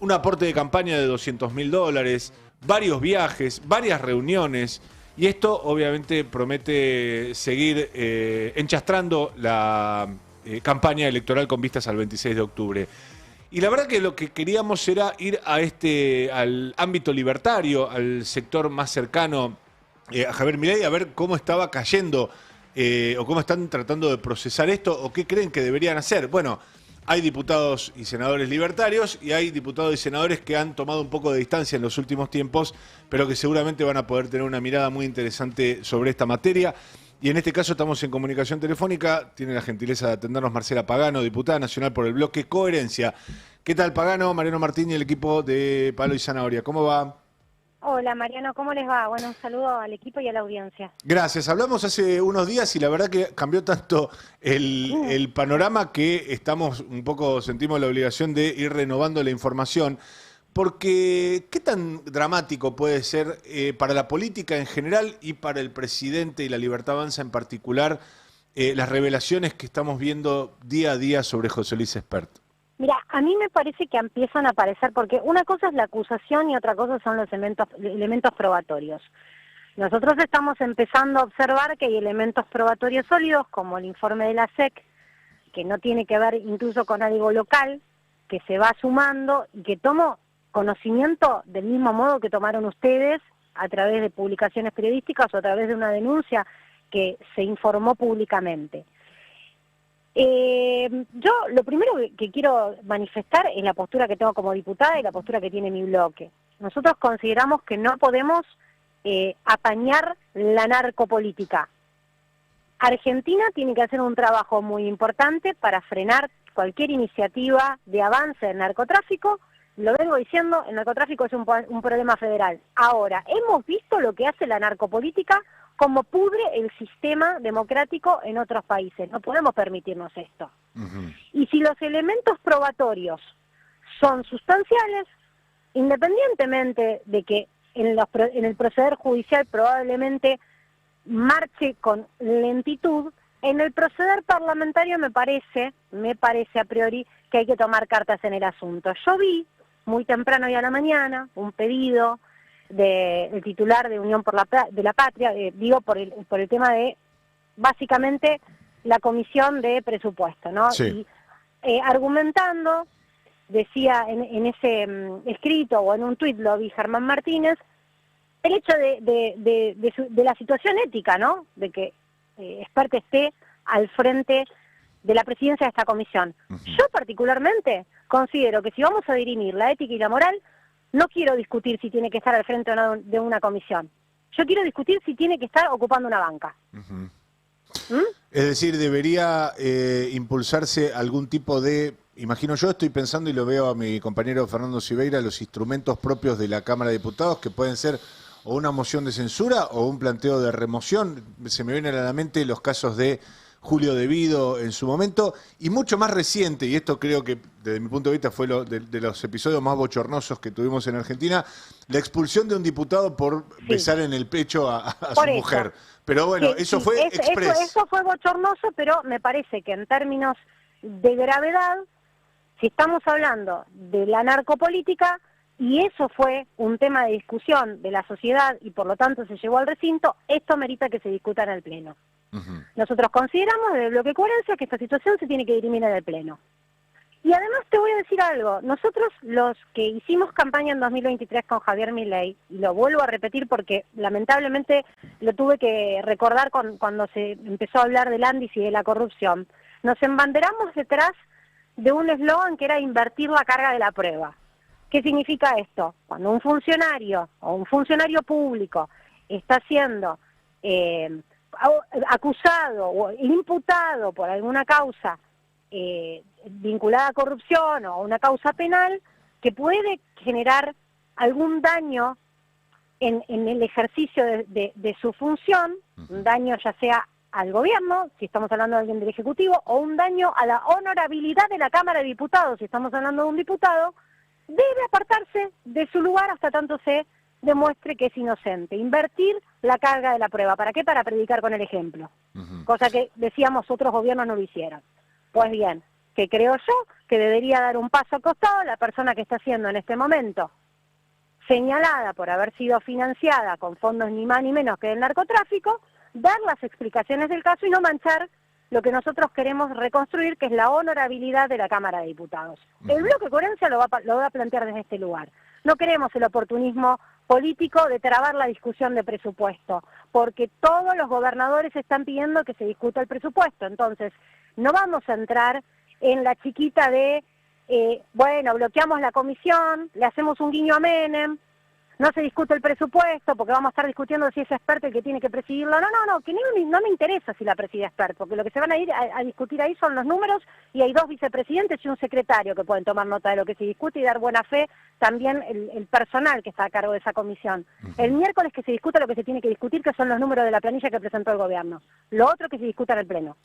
un aporte de campaña de $200.000, varios viajes, varias reuniones, y esto obviamente promete seguir enchastrando la campaña electoral con vistas al 26 de octubre. Y la verdad que lo que queríamos era ir al ámbito libertario, al sector más cercano a Javier Milei, a ver cómo estaba cayendo o cómo están tratando de procesar esto o qué creen que deberían hacer. Bueno, hay diputados y senadores libertarios y hay diputados y senadores que han tomado un poco de distancia en los últimos tiempos, pero que seguramente van a poder tener una mirada muy interesante sobre esta materia. Y en este caso estamos en comunicación telefónica. Tiene la gentileza de atendernos Marcela Pagano, diputada nacional por el bloque Coherencia. ¿Qué tal, Pagano? Mariano Martín y el equipo de Palo y Zanahoria. ¿Cómo va? Hola Mariano, ¿cómo les va? Bueno, un saludo al equipo y a la audiencia. Gracias. Hablamos hace unos días y la verdad que cambió tanto el panorama que estamos un poco, sentimos la obligación de ir renovando la información. Porque, ¿qué tan dramático puede ser para la política en general y para el presidente y la Libertad Avanza en particular las revelaciones que estamos viendo día a día sobre José Luis Espert? Mira, a mí me parece que empiezan a aparecer, porque una cosa es la acusación y otra cosa son los elementos probatorios. Nosotros estamos empezando a observar que hay elementos probatorios sólidos, como el informe de la SEC, que no tiene que ver incluso con algo local, que se va sumando y que tomo conocimiento del mismo modo que tomaron ustedes a través de publicaciones periodísticas o a través de una denuncia que se informó públicamente. Yo lo primero que quiero manifestar es la postura que tengo como diputada y la postura que tiene mi bloque. Nosotros consideramos que no podemos apañar la narcopolítica. Argentina tiene que hacer un trabajo muy importante para frenar cualquier iniciativa de avance del narcotráfico. Lo vengo diciendo, el narcotráfico es un problema federal. Ahora, hemos visto lo que hace la narcopolítica, como pudre el sistema democrático en otros países. No podemos permitirnos esto. Y si los elementos probatorios son sustanciales, independientemente de que en el proceder judicial probablemente marche con lentitud, en el proceder parlamentario me parece a priori que hay que tomar cartas en el asunto. Yo vi muy temprano y a la mañana un pedido del titular de Unión de la Patria, digo por el tema de básicamente la comisión de presupuesto, ¿no? Sí. Y argumentando, decía en ese escrito o en un tuit, lo vi Germán Martínez, el hecho de la situación ética, ¿no? De que Espert esté al frente de la presidencia de esta comisión. Yo particularmente considero que si vamos a dirimir la ética y la moral, no quiero discutir si tiene que estar al frente o no de una comisión. Yo quiero discutir si tiene que estar ocupando una banca. Es decir, debería impulsarse algún tipo de, imagino yo, estoy pensando y lo veo a mi compañero Fernando Siveira, los instrumentos propios de la Cámara de Diputados, que pueden ser o una moción de censura o un planteo de remoción. Se me vienen a la mente los casos de Julio Devido en su momento, y mucho más reciente, y esto creo que desde mi punto de vista fue de los episodios más bochornosos que tuvimos en Argentina, la expulsión de un diputado por besar en el pecho a su mujer. Pero bueno, eso fue express. Eso fue bochornoso, pero me parece que en términos de gravedad, si estamos hablando de la narcopolítica, y eso fue un tema de discusión de la sociedad y por lo tanto se llevó al recinto, esto merita que se discuta en el Pleno. Nosotros consideramos desde el bloque Coherencia que esta situación se tiene que dirimir en el Pleno. Y además te voy a decir algo, nosotros los que hicimos campaña en 2023 con Javier Milei, y lo vuelvo a repetir porque lamentablemente lo tuve que recordar cuando se empezó a hablar del Andis y de la corrupción, nos embanderamos detrás de un eslogan que era invertir la carga de la prueba. ¿Qué significa esto? Cuando un funcionario o un funcionario público está siendo acusado o imputado por alguna causa vinculada a corrupción o una causa penal que puede generar algún daño en el ejercicio de su función, un daño ya sea al gobierno, si estamos hablando de alguien del Ejecutivo, o un daño a la honorabilidad de la Cámara de Diputados, si estamos hablando de un diputado, debe apartarse de su lugar hasta tanto se demuestre que es inocente. Invertir la carga de la prueba. ¿Para qué? Para predicar con el ejemplo. Cosa que decíamos otros gobiernos no lo hicieron. Pues bien, que creo yo que debería dar un paso al costado la persona que está siendo en este momento señalada por haber sido financiada con fondos ni más ni menos que del narcotráfico, dar las explicaciones del caso y no manchar lo que nosotros queremos reconstruir, que es la honorabilidad de la Cámara de Diputados. El bloque Coherencia lo va a plantear desde este lugar. No queremos el oportunismo político de trabar la discusión de presupuesto, porque todos los gobernadores están pidiendo que se discuta el presupuesto. Entonces, no vamos a entrar en la chiquita de, bueno, bloqueamos la comisión, le hacemos un guiño a Menem, no se discute el presupuesto porque vamos a estar discutiendo si es experto el que tiene que presidirlo. No, que no me interesa si la preside experto, porque lo que se van a ir a discutir ahí son los números y hay 2 vicepresidentes y un secretario que pueden tomar nota de lo que se discute y dar buena fe también el personal que está a cargo de esa comisión. El miércoles que se discuta lo que se tiene que discutir, que son los números de la planilla que presentó el gobierno. Lo otro que se discuta en el Pleno.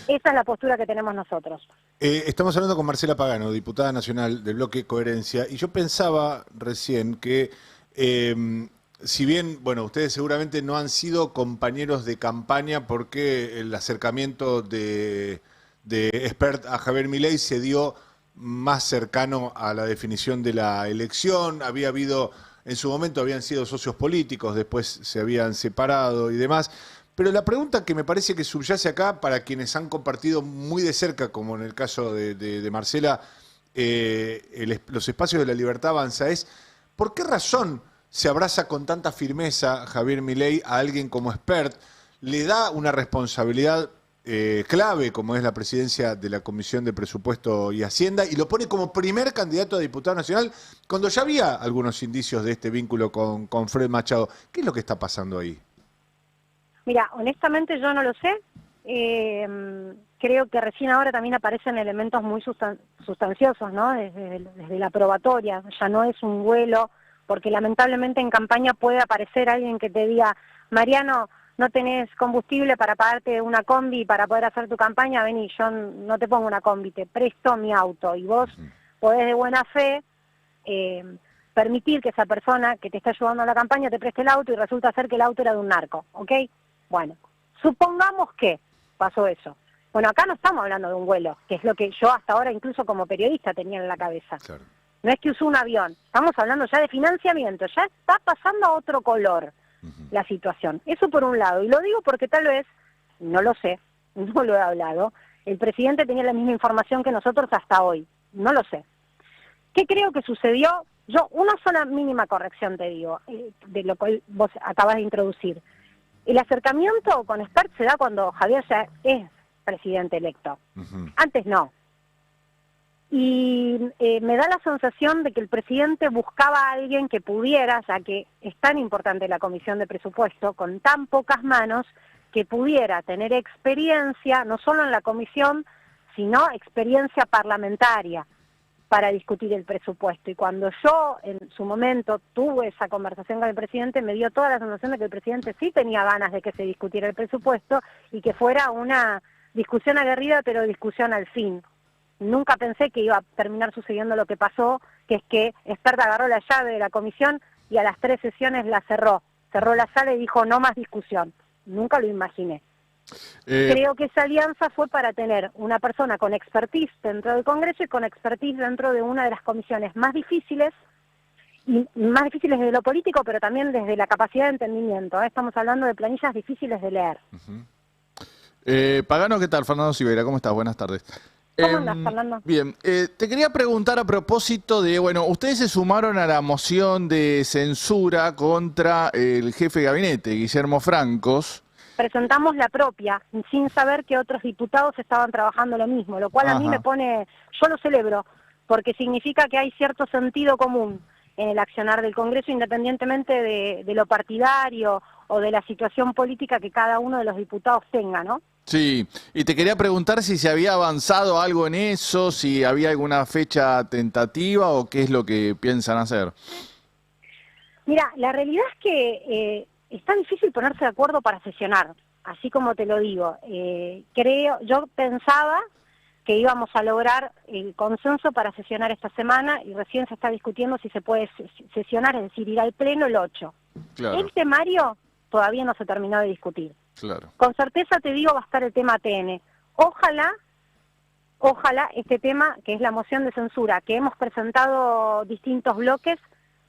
Esa es la postura que tenemos nosotros. Estamos hablando con Marcela Pagano, diputada nacional del bloque Coherencia, y yo pensaba recién que si bien, bueno, ustedes seguramente no han sido compañeros de campaña porque el acercamiento de Espert a Javier Milei se dio más cercano a la definición de la elección, había habido, en su momento habían sido socios políticos, después se habían separado y demás, pero la pregunta que me parece que subyace acá para quienes han compartido muy de cerca, como en el caso de Marcela, los espacios de la libertad avanza es: ¿por qué razón se abraza con tanta firmeza Javier Milei a alguien como Espert? Le da una responsabilidad clave, como es la presidencia de la Comisión de Presupuesto y Hacienda, y lo pone como primer candidato a diputado nacional, cuando ya había algunos indicios de este vínculo con Fred Machado. ¿Qué es lo que está pasando ahí? Mira, honestamente yo no lo sé. Creo que recién ahora también aparecen elementos muy sustanciosos, ¿no? Desde la probatoria, ya no es un vuelo, porque lamentablemente en campaña puede aparecer alguien que te diga: Mariano, no tenés combustible para pagarte una combi para poder hacer tu campaña, vení, yo no te pongo una combi, te presto mi auto, y vos podés de buena fe permitir que esa persona que te está ayudando a la campaña te preste el auto y resulta ser que el auto era de un narco, ¿ok? Bueno, supongamos que pasó eso. Bueno, acá no estamos hablando de un vuelo, que es lo que yo hasta ahora incluso como periodista tenía en la cabeza. Claro. No es que usó un avión, estamos hablando ya de financiamiento, ya está pasando a otro color la situación. Eso por un lado, y lo digo porque tal vez, no lo sé, no lo he hablado, el presidente tenía la misma información que nosotros hasta hoy, no lo sé. ¿Qué creo que sucedió? Yo, una sola mínima corrección te digo, de lo que vos acabas de introducir. El acercamiento con Espert se da cuando Javier ya es presidente electo. Antes no. Y me da la sensación de que el presidente buscaba a alguien que pudiera, ya que es tan importante la Comisión de Presupuesto, con tan pocas manos, que pudiera tener experiencia, no solo en la comisión, sino experiencia parlamentaria para discutir el presupuesto. Y cuando yo en su momento tuve esa conversación con el presidente, me dio toda la sensación de que el presidente sí tenía ganas de que se discutiera el presupuesto y que fuera una discusión aguerrida, pero discusión al fin. Nunca pensé que iba a terminar sucediendo lo que pasó, que es que Espert agarró la llave de la comisión y a las 3 sesiones la cerró la sala y dijo: no más discusión. Nunca lo imaginé. Creo que esa alianza fue para tener una persona con expertise dentro del Congreso y con expertise dentro de una de las comisiones más difíciles desde lo político, pero también desde la capacidad de entendimiento. Estamos hablando de planillas difíciles de leer. Pagano, ¿qué tal? Fernando Silveira, ¿cómo estás? Buenas tardes. ¿Cómo andas, Fernando? Bien, te quería preguntar a propósito de, bueno, ustedes se sumaron a la moción de censura contra el jefe de gabinete, Guillermo Francos. Presentamos la propia, sin saber que otros diputados estaban trabajando lo mismo, lo cual a mí me pone, yo lo celebro, porque significa que hay cierto sentido común en el accionar del Congreso, independientemente de lo partidario o de la situación política que cada uno de los diputados tenga, ¿no? Sí, y te quería preguntar si se había avanzado algo en eso, si había alguna fecha tentativa o qué es lo que piensan hacer. Mira, la realidad es que está difícil ponerse de acuerdo para sesionar, así como te lo digo. Yo pensaba que íbamos a lograr el consenso para sesionar esta semana y recién se está discutiendo si se puede sesionar, es decir, ir al Pleno el 8. Claro. El temario todavía no se terminó de discutir. Claro. Con certeza te digo va a estar el tema ATN. Ojalá ojalá este tema, que es la moción de censura, que hemos presentado distintos bloques,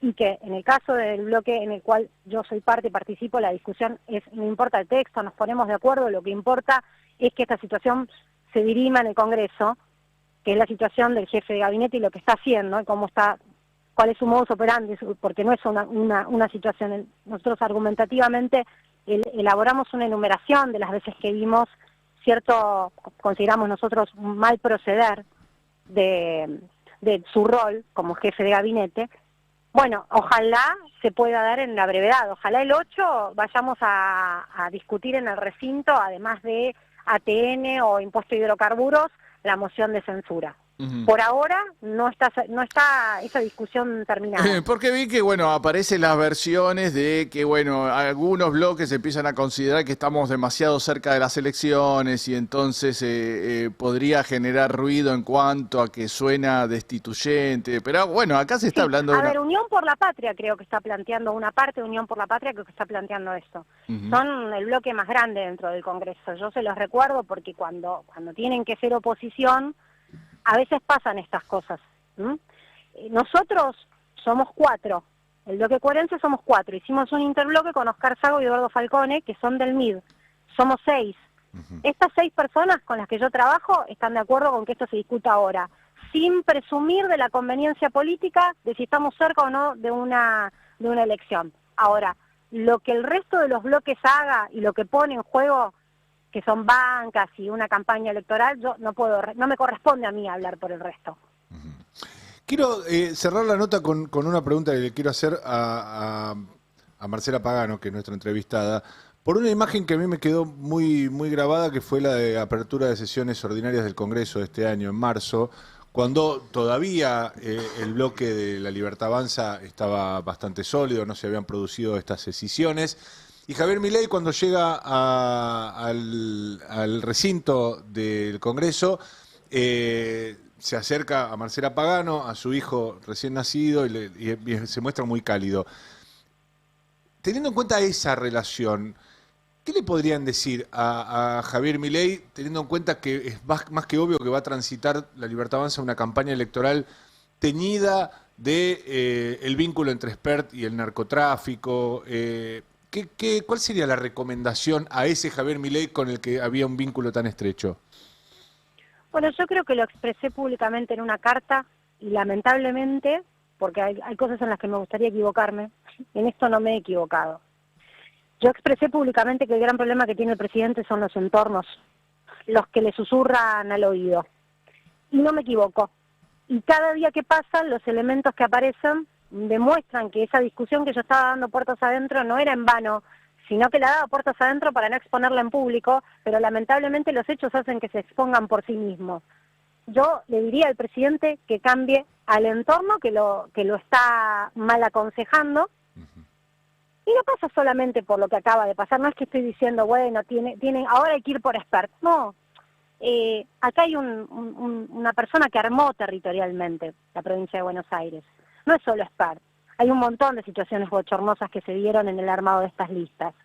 y que en el caso del bloque en el cual yo soy parte y participo, la discusión es, no importa el texto, nos ponemos de acuerdo, lo que importa es que esta situación se dirima en el Congreso, que es la situación del jefe de gabinete y lo que está haciendo, y cómo está, cuál es su modus operandi, porque no es una situación. Nosotros argumentativamente elaboramos una enumeración de las veces que vimos cierto, consideramos nosotros, un mal proceder de su rol como jefe de gabinete. Bueno, ojalá se pueda dar en la brevedad, ojalá el 8 vayamos a discutir en el recinto, además de ATN o impuesto a hidrocarburos, la moción de censura. Por ahora no está esa discusión terminada. Porque vi que, bueno, aparecen las versiones de que, bueno, algunos bloques empiezan a considerar que estamos demasiado cerca de las elecciones y entonces podría generar ruido en cuanto a que suena destituyente. Pero bueno, acá se está hablando de A ver, Unión por la Patria creo que está planteando una parte, Unión por la Patria creo que está planteando esto. Son el bloque más grande dentro del Congreso. Yo se los recuerdo porque cuando tienen que ser oposición, a veces pasan estas cosas. Nosotros somos 4, el bloque coherencia somos 4, hicimos un interbloque con Oscar Sago y Eduardo Falcone, que son del MID, somos 6. Estas 6 personas con las que yo trabajo están de acuerdo con que esto se discuta ahora, sin presumir de la conveniencia política de si estamos cerca o no de una elección. Ahora, lo que el resto de los bloques haga y lo que pone en juego, que son bancas y una campaña electoral, yo no me corresponde a mí hablar por el resto. Quiero cerrar la nota con una pregunta que le quiero hacer a Marcela Pagano, que es nuestra entrevistada, por una imagen que a mí me quedó muy, muy grabada, que fue la de apertura de sesiones ordinarias del Congreso de este año, en marzo, cuando todavía el bloque de La Libertad Avanza estaba bastante sólido, no se habían producido estas escisiones. Y Javier Milei, cuando llega al recinto del Congreso, se acerca a Marcela Pagano, a su hijo recién nacido, y se muestra muy cálido. Teniendo en cuenta esa relación, ¿qué le podrían decir a Javier Milei, teniendo en cuenta que es más que obvio que va a transitar La Libertad Avanza una campaña electoral teñida de el vínculo entre Spert y el narcotráfico? ¿Cuál sería la recomendación a ese Javier Milei con el que había un vínculo tan estrecho? Bueno, yo creo que lo expresé públicamente en una carta y lamentablemente, porque hay cosas en las que me gustaría equivocarme, en esto no me he equivocado. Yo expresé públicamente que el gran problema que tiene el presidente son los entornos, los que le susurran al oído. Y no me equivoco. Y cada día que pasan, los elementos que aparecen demuestran que esa discusión que yo estaba dando puertas adentro no era en vano, sino que la daba puertas adentro para no exponerla en público, pero lamentablemente los hechos hacen que se expongan por sí mismos. Yo le diría al presidente que cambie al entorno que lo está mal aconsejando, y no pasa solamente por lo que acaba de pasar, no es que estoy diciendo, bueno, ahora hay que ir por Spert, no. Acá hay una persona que armó territorialmente la provincia de Buenos Aires. No es solo Spert, hay un montón de situaciones bochornosas que se dieron en el armado de estas listas.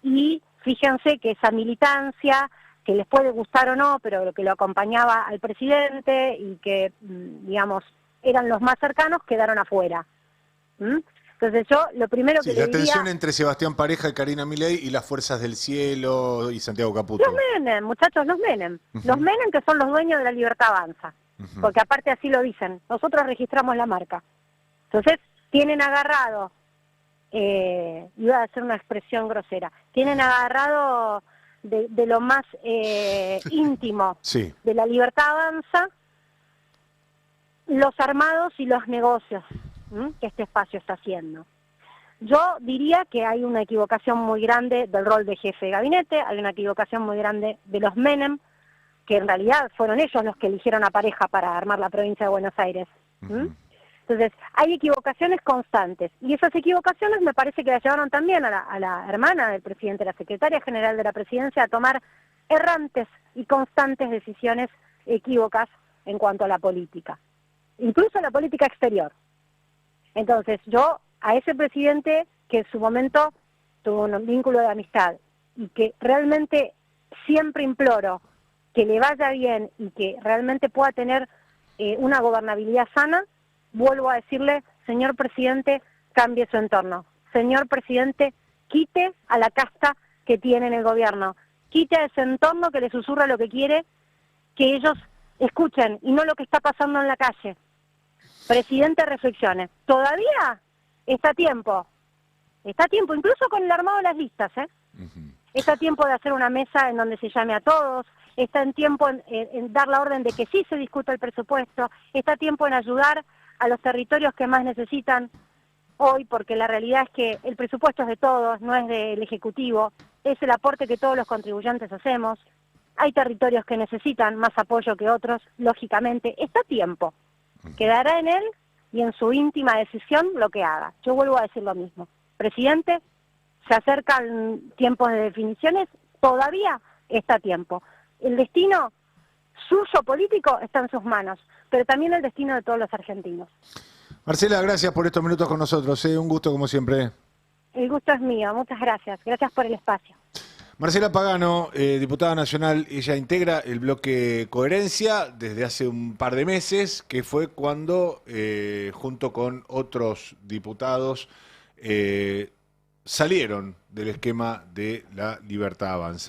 Y fíjense que esa militancia, que les puede gustar o no, pero que lo acompañaba al presidente y que, digamos, eran los más cercanos, quedaron afuera. Entonces yo lo primero que le diría... la tensión entre Sebastián Pareja y Karina Milei y las Fuerzas del Cielo y Santiago Caputo. Los Menem, muchachos, los Menem. Los Menem, que son los dueños de La Libertad Avanza. Porque aparte así lo dicen. Nosotros registramos la marca. Entonces, tienen agarrado, iba a hacer una expresión grosera, tienen agarrado de lo más íntimo de La Libertad Avanza los armados y los negocios que este espacio está haciendo. Yo diría que hay una equivocación muy grande del rol de jefe de gabinete, hay una equivocación muy grande de los Menem, que en realidad fueron ellos los que eligieron a Pareja para armar la provincia de Buenos Aires. Entonces, hay equivocaciones constantes, y esas equivocaciones me parece que la llevaron también a la hermana del presidente, la secretaria general de la presidencia, a tomar errantes y constantes decisiones equívocas en cuanto a la política, incluso a la política exterior. Entonces, yo a ese presidente que en su momento tuvo un vínculo de amistad y que realmente siempre imploro que le vaya bien y que realmente pueda tener una gobernabilidad sana, vuelvo a decirle, señor presidente, cambie su entorno. Señor presidente, quite a la casta que tiene en el gobierno. Quite a ese entorno que le susurra lo que quiere, que ellos escuchen y no lo que está pasando en la calle. Presidente, reflexione. Todavía está a tiempo, incluso con el armado de las listas, Está a tiempo de hacer una mesa en donde se llame a todos, está en tiempo en dar la orden de que sí se discuta el presupuesto, está a tiempo en ayudar a los territorios que más necesitan hoy, porque la realidad es que el presupuesto es de todos, no es del Ejecutivo, es el aporte que todos los contribuyentes hacemos. Hay territorios que necesitan más apoyo que otros, lógicamente, está a tiempo. Quedará en él y en su íntima decisión lo que haga. Yo vuelvo a decir lo mismo. Presidente, se acercan tiempos de definiciones, todavía está a tiempo. El destino suyo político está en sus manos, pero también el destino de todos los argentinos. Marcela, gracias por estos minutos con nosotros. Un gusto como siempre. El gusto es mío, muchas gracias. Gracias por el espacio. Marcela Pagano, diputada nacional, ella integra el bloque Coherencia desde hace un par de meses, que fue cuando, junto con otros diputados, salieron del esquema de la Libertad Avanza.